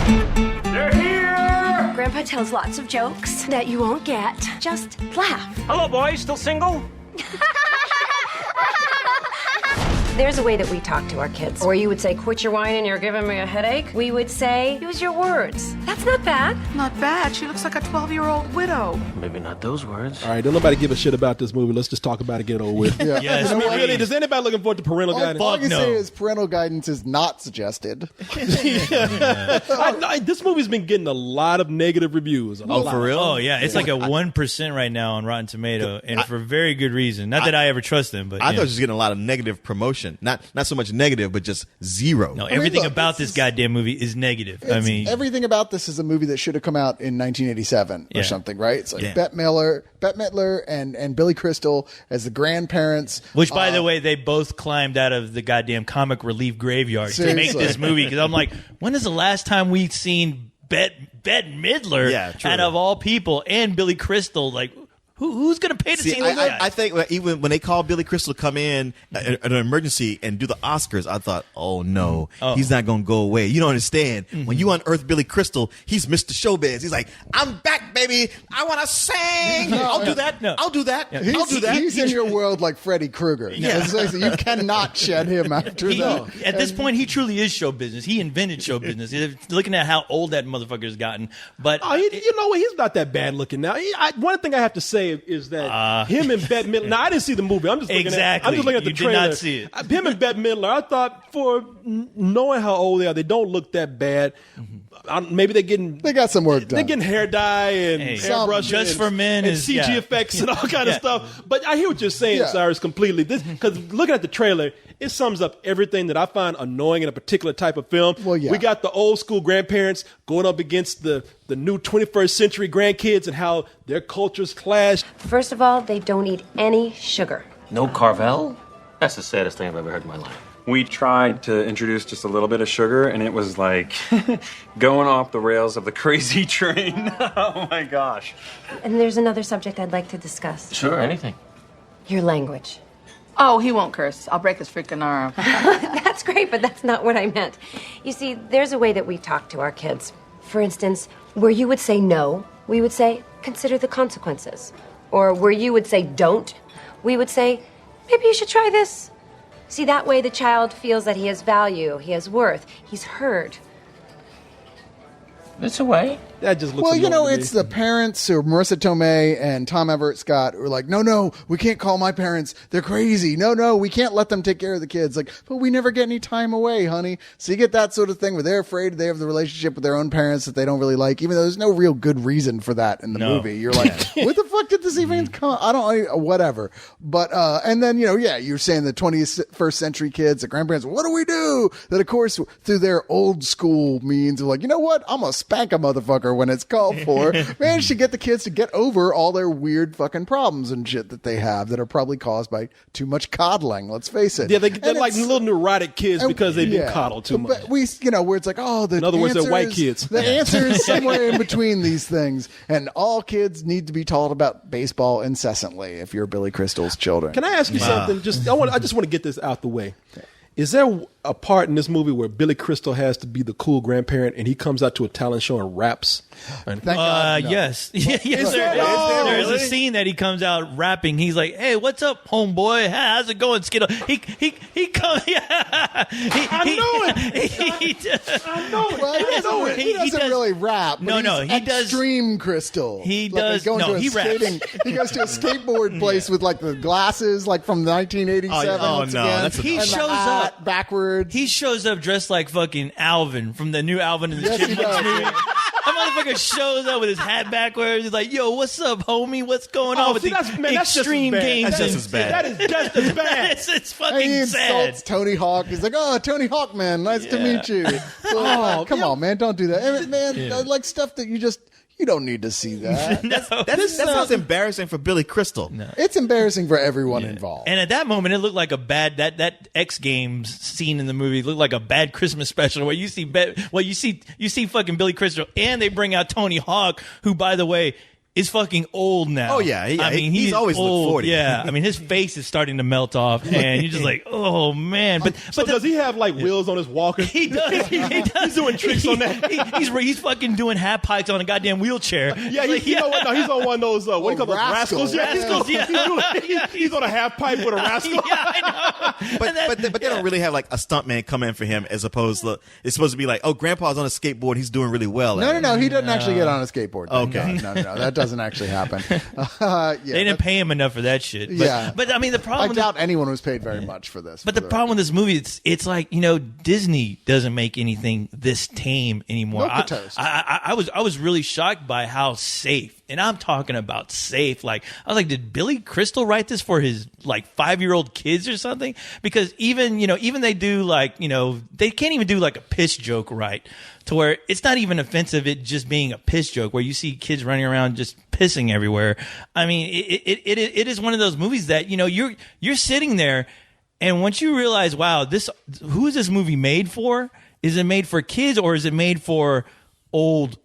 They're here! Grandpa tells lots of jokes that you won't get. Just laugh. Hello, boys. Still single? There's a way that we talk to our kids. Or you would say, quit your whining, you're giving me a headache. We would say, use your words. That's not bad. Not bad. She looks like a 12-year-old widow. Maybe not those words. All right, don't nobody give a shit about this movie. Let's just talk about it, get over with. Yeah. Yes, I mean, please. really, does anybody looking forward to parental guidance? All I can no. say is parental guidance is not suggested. This movie's been getting a lot of negative reviews. A lot. For real? Oh, yeah. It's like a 1% right now on Rotten Tomato, and for very good reason. Not that I ever trust them, but I thought it was just getting a lot of negative promotion. Not so much negative, but just zero. no, everything look, about this goddamn movie is negative. I It's- mean, everything about this is a movie that should have come out in 1987 or Yeah. something, right? It's like Yeah. Bette Midler, and Billy Crystal as the grandparents. which, by the way, they both climbed out of the goddamn comic relief graveyard to make Seriously. this movie. Because I'm like, when is the last time we've seen Bette Midler Yeah, true. out of all people and Billy Crystal? Like, who's going to pay to see those guys? I think even when they called Billy Crystal to come in an emergency and do the Oscars, I thought, oh no, he's not going to go away. You don't understand. When you unearth Billy Crystal, he's Mr. Showbiz. He's like, I'm back, baby. I want to sing. I'll do that. No. I'll do that. Yeah. I'll do that. He's in your world like Freddy Krueger. Yeah. You cannot shed him after that. At this point, he truly is show business. He invented show business. Looking at how old that motherfucker's gotten. But Oh, you know what? He's not that bad looking now. One thing I have to say is that him and Bette Midler. Now I didn't see the movie. I'm just looking Exactly. I'm just looking at the You did trailer. not see it. Him and Bette Midler. I thought knowing how old they are, they don't look that bad. Maybe they're getting. They got some work done. They're getting hair dye and Hey, airbrushing Just and, for Men and is- CG yeah. effects and all kind Yeah. of stuff. But I hear what you're saying, Yeah. Cyrus, completely. Because looking at the trailer, it sums up everything that I find annoying in a particular type of film. Well, yeah. We got the old school grandparents going up against the new 21st century grandkids and how their cultures clash. First of all, they don't eat any sugar. No Carvel? That's the saddest thing I've ever heard in my life. We tried to introduce just a little bit of sugar, and it was like going off the rails of the crazy train. Oh my gosh. And there's another subject I'd like to discuss. Sure, anything. Your language. Oh, he won't curse. I'll break his freaking arm. That's great, but that's not what I meant. You see, there's a way that we talk to our kids. For instance, where you would say no, we would say, consider the consequences. Or where you would say don't, we would say, maybe you should try this. See, that way the child feels that he has value, he has worth, he's heard. It's a way. That just looks Well, you know, annoying to it's me. the parents who Marissa Tomei and Tom Everett Scott who are like, no, we can't call my parents. They're crazy. No, we can't let them take care of the kids. Like, but we never get any time away, honey. So you get that sort of thing where they're afraid they have the relationship with their own parents that they don't really like, even though there's no real good reason for that in the No. movie. You're like, what the fuck did this even come? Whatever. But, and then, you're saying the 21st century kids, the grandparents, what do we do? That, of course, through their old school means of like, you know what? I'm going to spank a motherfucker when it's called for. Managed to get the kids to get over all their weird fucking problems and shit that they have that are probably caused by too much coddling. Let's face it. Yeah, they're And like it's- little neurotic kids because they've been yeah. coddled too much. But where it's like, In other words, they're white answer is- kids. The answer is somewhere in between these things. And all kids need to be taught about baseball incessantly if you're Billy Crystal's children. Can I ask you something? I just want to get this out the way. Is there a part in this movie where Billy Crystal has to be the cool grandparent and he comes out to a talent show and raps? Thank God, no. Yes. Yes, there is a scene that he comes out rapping. He's like, "Hey, what's up, homeboy? How's it going, Skittle?" He comes. Yeah. I know it. Well, he doesn't does- really rap. No, but no, he's he does- Extreme Crystal. He Like, does- he's going no, to a he raps. He goes to a skateboard place with like the glasses, like from 1987. Oh, once no, again, that's a- He and the shows hat up backwards. He shows up dressed like fucking Alvin from the new Alvin and the Yes, he Chipmunks does. movie. That motherfucker shows up with his hat backwards. He's like, "Yo, what's up, homie? What's going on with see, the that's just as extreme bad. games?" That's just and- as bad. That is just as bad. it's And fucking he sad. insults Tony Hawk. He's like, "Oh, Tony Hawk, man, nice to meet you." So, come on, man, don't do that, And, man. Like stuff that you don't need to see that. That sounds embarrassing for Billy Crystal. It's embarrassing for everyone involved. And at that moment, it looked like a bad that X Games scene in the movie looked like a bad Christmas special where you see fucking Billy Crystal and they bring out Tony Hawk, who, by the way, is fucking old now. Oh, yeah. I mean, He's always looked old. 40. Yeah, I mean, his face is starting to melt off, and you're just like, oh man. But does he have like wheels on his walker? He does. He does. He's doing tricks on that. He's fucking doing half pikes on a goddamn wheelchair. Yeah, you know what? No, he's on one of those. What do you call those? Rascals. Rascals, yeah. He's on a half pipe with a rascal. Yeah, I know. But they don't really have like a stuntman come in for him as opposed to it's supposed to be like, oh, Grandpa's on a skateboard, he's doing really well. No, he doesn't actually get on a skateboard. Okay. No, that doesn't actually happen. They didn't pay him enough for that shit. But I mean, the problem. I doubt anyone was paid very much for this. But the problem with this movie, it's like, Disney doesn't make anything this tame anymore. I was really shocked by how safe, and I'm talking about safe. Like, I was like, did Billy Crystal write this for his like 5-year-old kids or something? Because even they do like, they can't even do like a piss joke right, to where it's not even offensive, it just being a piss joke where you see kids running around just pissing everywhere. I mean, it is one of those movies that, you're sitting there, and once you realize, wow, who is this movie made for? Is it made for kids, or is it made for old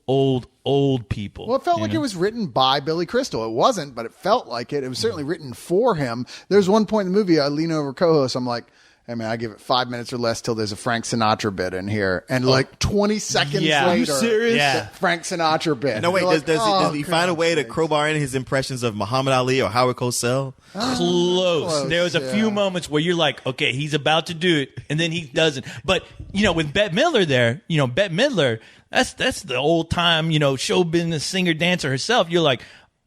people? Well, it felt like it was written by Billy Crystal. It wasn't, but it felt like it. It was certainly written for him. There's one point in the movie, I lean over co-host, I'm like, hey man, I give it 5 minutes or less till there's a Frank Sinatra bit in here, and like 20 seconds later, are you serious? Yeah. Frank Sinatra bit. No, wait, You're like, does he find a way to God's crowbar in his impressions of Muhammad Ali or Howard Cosell? Close. There was a few yeah. moments where you're like, okay, he's about to do it, and then he doesn't. But with Bette Midler there, Bette Midler, that's the old time, show business singer dancer herself. You're like,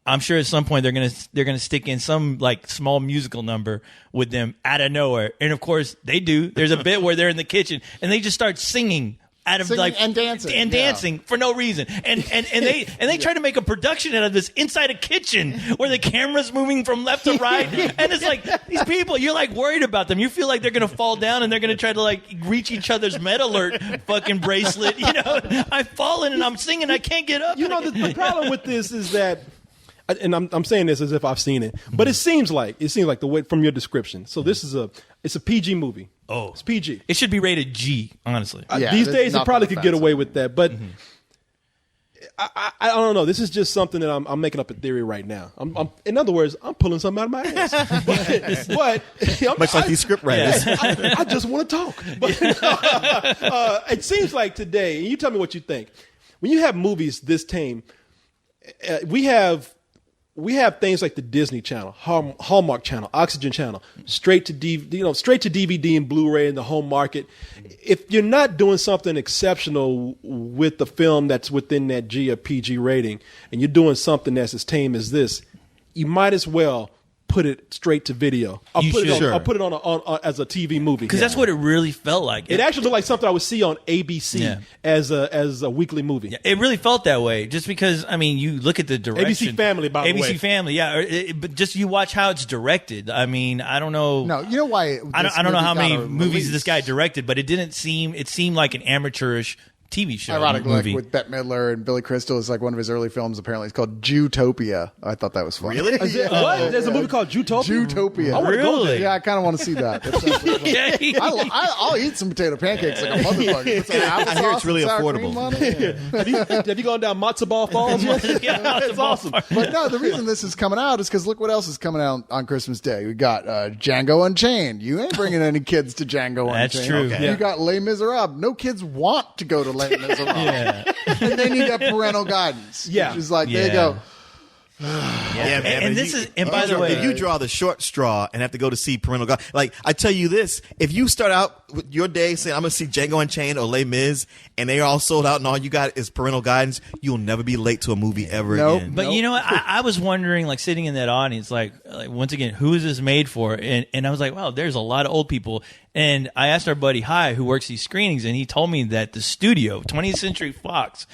I'm sure at some point they're gonna stick in some like small musical number with them out of nowhere, and of course they do. There's a bit where they're in the kitchen and they just start singing out of Singing and dancing for no reason, and they try to make a production out of this inside a kitchen where the camera's moving from left to right, and it's like these people, you're like worried about them. You feel like they're gonna fall down and they're gonna try to like reach each other's Med Alert fucking bracelet. I've fallen and I'm singing, I can't get up. The problem with this is that. And I'm saying this as if I've seen it, but it seems like the way from your description. So this is it's a PG movie. Oh, it's PG. It should be rated G, honestly. These days, it probably could get away with that, but I don't know. This is just something that I'm making up a theory right now. In other words, I'm pulling something out of my ass. but Much like these script writers. I just want to talk. But it seems like today, and you tell me what you think. When you have movies this tame, we have things like the Disney Channel, Hallmark Channel, Oxygen Channel, straight to DVD and Blu-ray in the home market. If you're not doing something exceptional with the film that's within that G or PG rating, and you're doing something that's as tame as this, you might as well put it straight to video. I'll put it on as a TV movie because that's what it really felt like. It actually looked like something I would see on ABC as a weekly movie. Yeah, it really felt that way. Just because you look at the direction. ABC Family, by the way. ABC Family, yeah. But just you watch how it's directed. I mean, I don't know. No, you know why? I don't know how many movies this guy directed, but it seemed like an amateurish TV show. Ironically, movie. like with Bette Midler and Billy Crystal, is like one of his early films. Apparently, it's called Jewtopia. I thought that was funny. Really? What? There's a movie called Jewtopia? Jewtopia. I want to go there. Yeah, I kind of want to see that. I'll eat some potato pancakes like a motherfucker. Put some I hear it's really applesauce and sour cream affordable. on it. Have you gone down Matzo Ball Falls? It's awesome. But no, the reason this is coming out is because look what else is coming out on Christmas Day. We got Django Unchained. You ain't bringing any kids to Django Unchained. That's true. Okay. You got Les Miserables. No kids want to go to Les Miserables. And then you got parental guidance. Yeah. Which is like, there you go. Yeah, man. And this is, and by the way, if you draw the short straw and have to go to see Parental Guide, like I tell you this, if you start out with your day saying I'm gonna see Django Unchained or Les Mis, and they are all sold out, and all you got is parental guidance, you'll never be late to a movie ever again. But you know what? I was wondering, like sitting in that audience, like once again, who is this made for? And I was like, wow, there's a lot of old people. And I asked our buddy Hi, who works these screenings, and he told me that the studio, 20th Century Fox,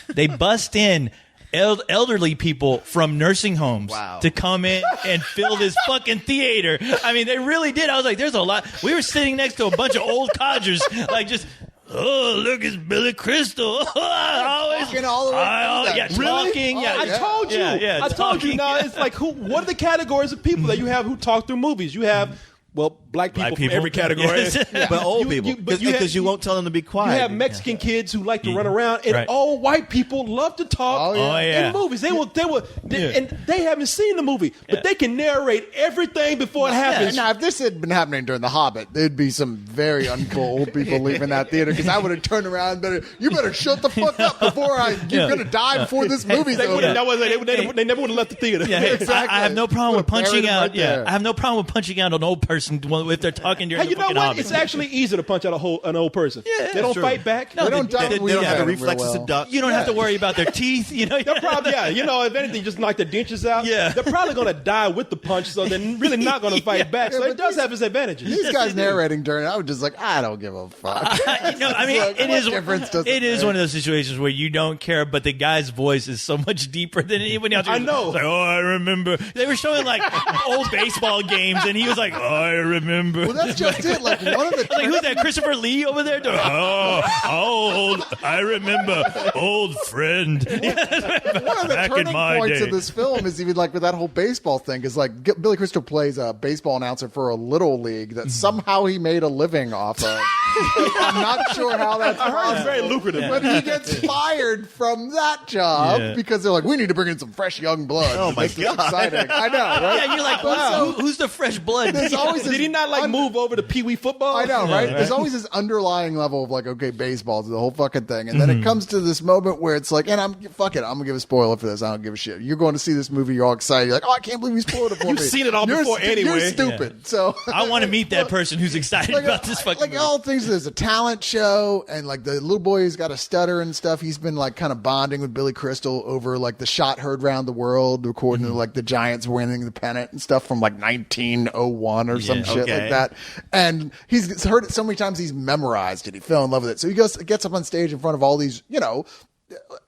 They bust in elderly people from nursing homes to come in and fill this fucking theater. I mean, they really did. I was like, there's a lot. We were sitting next to a bunch of old codgers, like just, oh, look, it's Billy Crystal. Talking all the way through that. Talking. Really? Yeah, I told you. I told you. Now it's like, what are the categories of people that you have who talk through movies? You have, well, black people from people. every category. Yes. But old people, because you won't tell them to be You quiet. have Mexican kids who like to run around, and Right. all white people love to talk yeah. in movies. And they haven't seen the movie, but they can narrate everything before it happens. Now, if this had been happening during The Hobbit, there'd be some very uncool old people leaving that theater because I would have turned around and you better shut the fuck up before you're going to die before this movie's over. They never would have left the theater. Yeah, Exactly. I have no problem with Buried punching him out. right there. I have no problem with punching out an old person if they're talking during Hey, you the know fucking what? Hobbit. It's actually easier to punch out an old person. They don't fight back. No, They don't die They when don't have the real reflexes well. to duck. You don't have to worry about their teeth. They're probably, if anything, just knock their dentures out. Yeah. They're probably going to die with the punch, so they're really not going to fight back. So Yeah, it but does have its advantages. These guys narrating during it, I was just like, I don't give a fuck. I mean, Like, it what is. difference does It is make? one of those situations where you don't care, but the guy's voice is so much deeper than anybody else. I know. It's like, oh, I remember. They were showing like old baseball games, and he was like, oh, I remember. Well, that's just it. Like one of the Like, who's that? Christopher Lee over there? Oh, old. I remember, old friend. one of the Back in turning my points day. of this film is even like with that whole baseball thing is like Billy Crystal plays a baseball announcer for a little league that somehow he made a living off of. I'm not sure how that's I heard it's possible. very lucrative. But he gets fired from that job Yeah. because they're like, we need to bring in some fresh young blood. Oh, to my make this God. exciting. I know, right? Yeah, you're like, Wow. who's the fresh blood? There's always Did he not move over to Pee Wee football? I know, right? There's always this underlying level of like, okay, baseball is the whole fucking thing, and then it comes to this moment where it's like, and I'm gonna give a spoiler for this. I don't give a shit. You're going to see this movie, you're all excited. You're like, oh, I can't believe you spoiled it for me. You've seen it all before anyway. You're stupid. So I want to meet that person who's excited about this fucking like movie. all things. There's a talent show, and like the little boy who's got a stutter and stuff. He's been like kind of bonding with Billy Crystal over like the shot heard round the world, according to like the Giants winning the pennant and stuff from like 1901 or some shit okay. like that. And he's heard it so many times he's memorized it. He fell in love with it. So he gets up on stage in front of all these,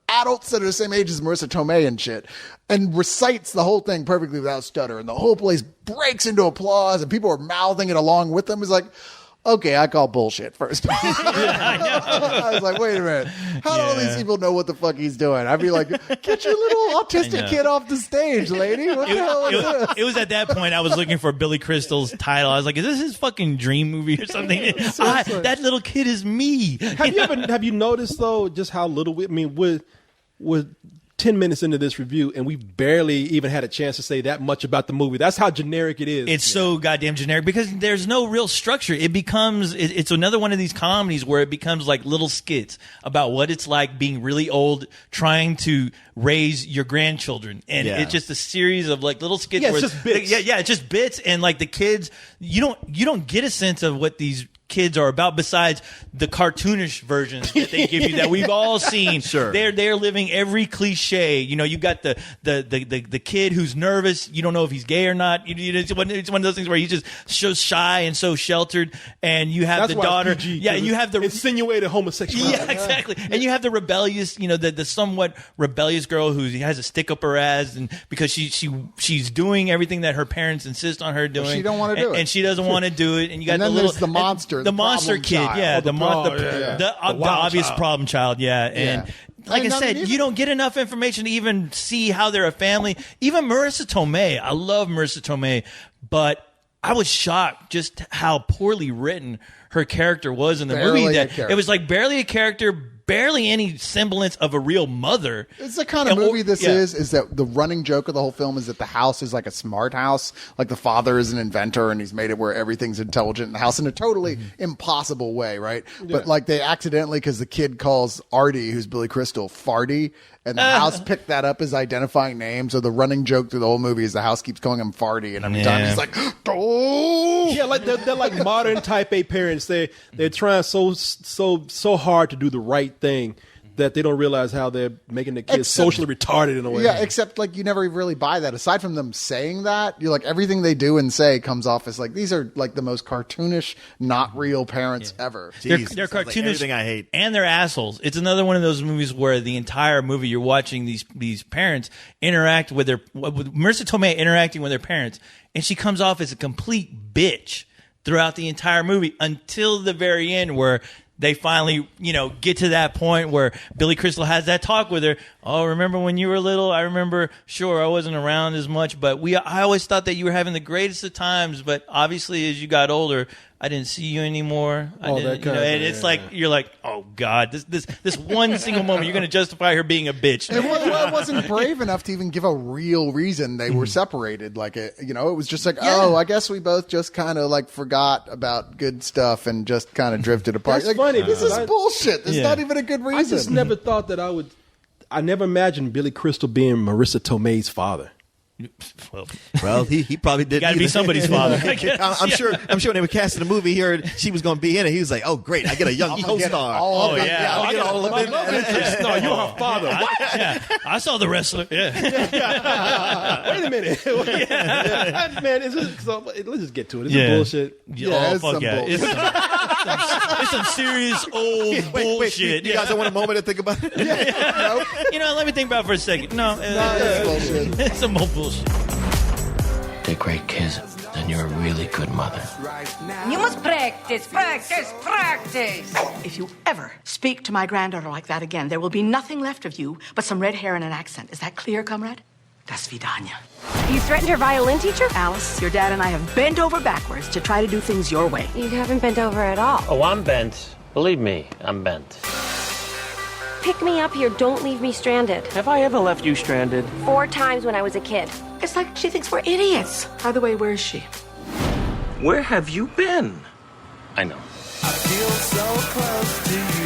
adults that are the same age as Marissa Tomei and shit, and recites the whole thing perfectly without stutter, and the whole place breaks into applause, and people are mouthing it along with them. It's like, okay, I call bullshit first. I was like, wait a minute. How do all these people know what the fuck he's doing? I'd be like, get your little autistic kid off the stage, lady. What the hell is this? It was at that point I was looking for Billy Crystal's title. I was like, is this his fucking dream movie or something? That little kid is me. Have you noticed though just how little we're 10 minutes into this review and we barely even had a chance to say that much about the movie. That's how generic it is. It's so goddamn generic because there's no real structure. It becomes it's another one of these comedies where it becomes like little skits about what it's like being really old, trying to raise your grandchildren, and it's just a series of like little skits. Yeah, where it's just bits. Yeah, it's just bits, and like the kids, you don't get a sense of what these kids are about besides the cartoonish versions that they give you that we've all seen. Sure. They're living every cliche. You've got the kid who's nervous. You don't know if he's gay or not. It's one of those things where he's just so shy and so sheltered. And you have That's the why it's daughter. PG, Yeah, you have the insinuated homosexuality. Yeah, exactly. And you have the rebellious, the somewhat rebellious girl who has a stick up her ass, and because she's doing everything that her parents insist on her doing. She don't wanna do it. and she doesn't want to do it. And you got And then the little there's the monster, the the monster problem kid. child. Yeah, Oh, the wild obvious child. problem child. Yeah, and. Yeah. Like I And said, even- you don't get enough information to even see how they're a family. Even Marissa Tomei, I love Marissa Tomei, but I was shocked just how poorly written her character was in the Barely movie. a That character. it was like barely a character, barely any semblance of a real mother. It's the kind of And- movie this yeah. is that the running joke of the whole film is that the house is like a smart house. Like the father is an inventor and he's made it where everything's intelligent in the house in a totally impossible way, right? But like they accidentally, because the kid calls Artie, who's Billy Crystal, Farty, and the house picked that up as identifying name. So the running joke through the whole movie is the house keeps calling him Farty, and every time Yeah. he's like, oh. Yeah, like they're like modern type A parents. They're trying so hard to do the right thing that they don't realize how they're making the kids Except- socially retarded in a way. Yeah, except like you never really buy that. Aside from them saying that, you're like everything they do and say comes off as like these are like the most cartoonish, not real parents ever. They're Jeez, sounds like cartoonish, everything I hate. and they're assholes. It's another one of those movies where the entire movie you're watching these parents interact with with Marissa Tomei interacting with their parents, and she comes off as a complete bitch throughout the entire movie until the very end, where they finally, get to that point where Billy Crystal has that talk with her. Oh, remember when you were little? I remember, sure, I wasn't around as much, but I always thought that you were having the greatest of times, but obviously as you got older, I didn't see you anymore. And it's like, you're like, oh God, this one single moment, you're going to justify her being a bitch. It wasn't brave enough to even give a real reason they were separated. Like, it was just like, oh, I guess we both just kind of like forgot about good stuff and just kind of drifted apart. That's funny. This is bullshit. There's not even a good reason. I just never thought that I never imagined Billy Crystal being Marissa Tomei's father. Well, he probably did. Got to be somebody's father. I'm sure when they were casting the movie, he heard she was going to be in it. He was like, "Oh, great! I get a young co-star." I get all of it. No, you're her father. I saw The Wrestler. Yeah. Wait a minute, man. Let's just get to it. It's bullshit. It's some bullshit. It's some serious old bullshit. You guys don't want a moment to think about it? Let me think about it for a second. No, it's bullshit. It's some more bullshit. They're great kids, and you're a really good mother. You must practice. If you ever speak to my granddaughter like that again, there will be nothing left of you but some red hair and an accent. Is that clear, comrade? Das vidanya. You threatened her violin teacher? Alice, your dad and I have bent over backwards to try to do things your way. You haven't bent over at all. Oh, I'm bent. Believe me, I'm bent. Pick me up here. Don't leave me stranded. Have I ever left you stranded? 4 times when I was a kid. It's like she thinks we're idiots. By the way, where is she? Where have you been? I know. I feel so close to you.